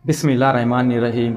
बिस्मिल्लाहिर्रहमानिर्रहीम।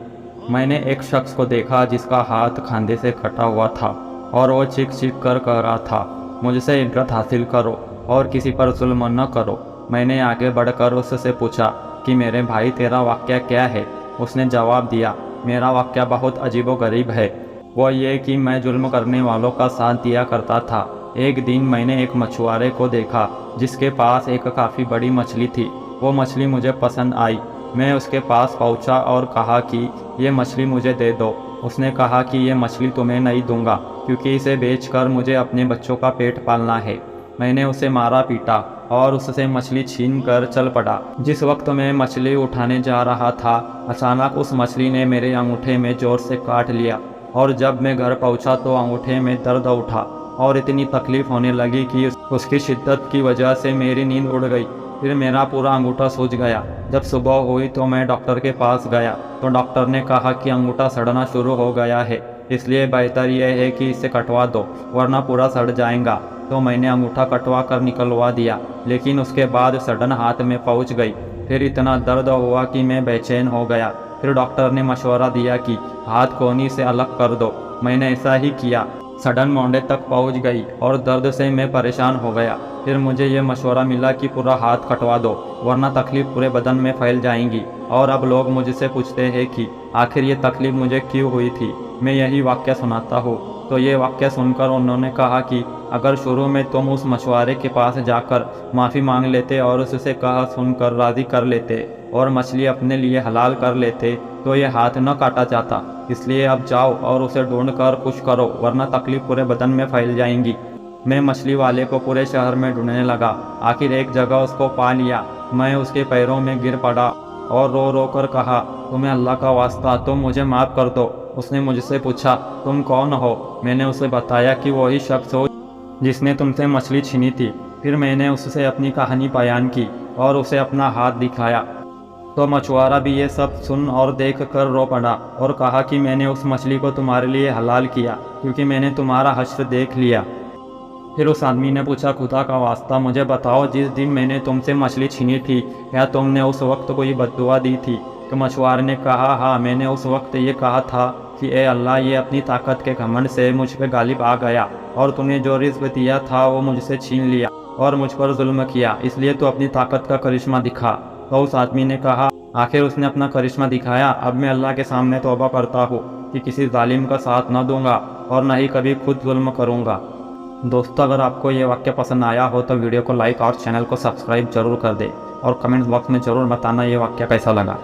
मैंने एक शख्स को देखा जिसका हाथ खांधे से कटा हुआ था और वो चीख चीख कर कह रहा था, मुझसे इबरत हासिल करो और किसी पर जुल्म न करो। मैंने आगे बढ़कर उससे पूछा कि मेरे भाई तेरा वाक़या क्या है। उसने जवाब दिया, मेरा वाक़या बहुत अजीबोगरीब है। वो ये कि मैं जुल्म करने वालों का साथ दिया करता था। एक दिन मैंने एक मछुआरे को देखा जिसके पास एक काफ़ी बड़ी मछली थी। वो मछली मुझे पसंद आई। मैं उसके पास पहुंचा और कहा कि ये मछली मुझे दे दो। उसने कहा कि ये मछली तुम्हें नहीं दूंगा क्योंकि इसे बेचकर मुझे अपने बच्चों का पेट पालना है। मैंने उसे मारा पीटा और उससे मछली छीन कर चल पड़ा। जिस वक्त मैं मछली उठाने जा रहा था, अचानक उस मछली ने मेरे अंगूठे में ज़ोर से काट लिया और जब मैं घर पहुंचा तो अंगूठे में दर्द उठा और इतनी तकलीफ़ होने लगी कि उसकी शिद्दत की वजह से मेरी नींद उड़ गई। फिर मेरा पूरा अंगूठा सूज गया। जब सुबह हुई तो मैं डॉक्टर के पास गया तो डॉक्टर ने कहा कि अंगूठा सड़ना शुरू हो गया है, इसलिए बेहतर यह है कि इसे कटवा दो वरना पूरा सड़ जाएगा। तो मैंने अंगूठा कटवा कर निकलवा दिया, लेकिन उसके बाद सड़न हाथ में पहुंच गई। फिर इतना दर्द हुआ कि मैं बेचैन हो गया। फिर डॉक्टर ने मशवरा दिया कि हाथ कोहनी से अलग कर दो। मैंने ऐसा ही किया। सड़न मोंढे तक पहुंच गई और दर्द से मैं परेशान हो गया। फिर मुझे यह मशवरा मिला कि पूरा हाथ कटवा दो वरना तकलीफ़ पूरे बदन में फैल जाएंगी। और अब लोग मुझसे पूछते हैं कि आखिर ये तकलीफ़ मुझे क्यों हुई थी। मैं यही वाक़या सुनाता हूँ। तो ये वाक़या सुनकर उन्होंने कहा कि अगर शुरू में तुम उस मशवरे के पास जाकर माफ़ी मांग लेते और उससे कहा सुनकर राज़ी कर लेते और मछली अपने लिए हलाल कर लेते तो ये हाथ न काटा जाता। इसलिए अब जाओ और उसे ढूंढ कर खुश करो वरना तकलीफ़ पूरे बदन में फैल जाएंगी। मैं मछली वाले को पूरे शहर में ढूंढने लगा। आखिर एक जगह उसको पा लिया। मैं उसके पैरों में गिर पड़ा और रो रो कर कहा, तुम्हें अल्लाह का वास्ता, तुम मुझे माफ़ कर दो। उसने मुझसे पूछा, तुम कौन हो। मैंने उसे बताया कि वही शख्स हो जिसने तुमसे मछली छीनी थी। फिर मैंने उससे अपनी कहानी बयान की और उसे अपना हाथ दिखाया। तो मछुआरा भी ये सब सुन और देख कर रो पड़ा और कहा कि मैंने उस मछली को तुम्हारे लिए हलाल किया क्योंकि मैंने तुम्हारा हश्र देख लिया। फिर उस आदमी ने पूछा, खुदा का वास्ता मुझे बताओ, जिस दिन मैंने तुमसे मछली छीनी थी क्या तुमने उस वक्त कोई बद्दुआ दी थी। तो मछुआरे ने कहा, हाँ, मैंने उस वक्त ये कहा था कि ए अल्लाह, ये अपनी ताकत के घमंड से मुझ पे गालिब आ गया और तूने जो रिज़्क़ दिया था वो मुझसे छीन लिया और मुझ पर जुल्म किया, इसलिए तो अपनी ताकत का करिश्मा दिखा। तो उस आदमी ने कहा, आखिर उसने अपना करिश्मा दिखाया। अब मैं अल्लाह के सामने तौबा करता हूँ कि किसी जालिम का साथ न दूंगा और न ही कभी खुद जुल्म करूँगा। दोस्तों, अगर आपको ये वाक़या पसंद आया हो तो वीडियो को लाइक और चैनल को सब्सक्राइब ज़रूर कर दें और कमेंट बॉक्स में ज़रूर बताना ये वाक़या कैसा लगा।